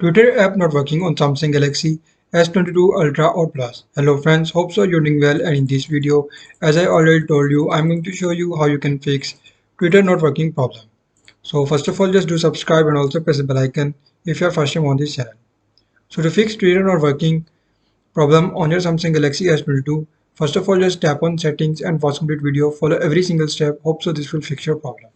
Twitter app not working on Samsung Galaxy S22 Ultra or Plus. Hello friends, hope so you're doing well, and in this video, as I already told you, I'm going to show you how you can fix Twitter not working problem. So first of all, just do subscribe and also press the bell icon if you are first time on this channel. So to fix Twitter not working problem on your Samsung Galaxy S22, first of all just tap on settings and watch complete video, follow every single step, hope so this will fix your problem.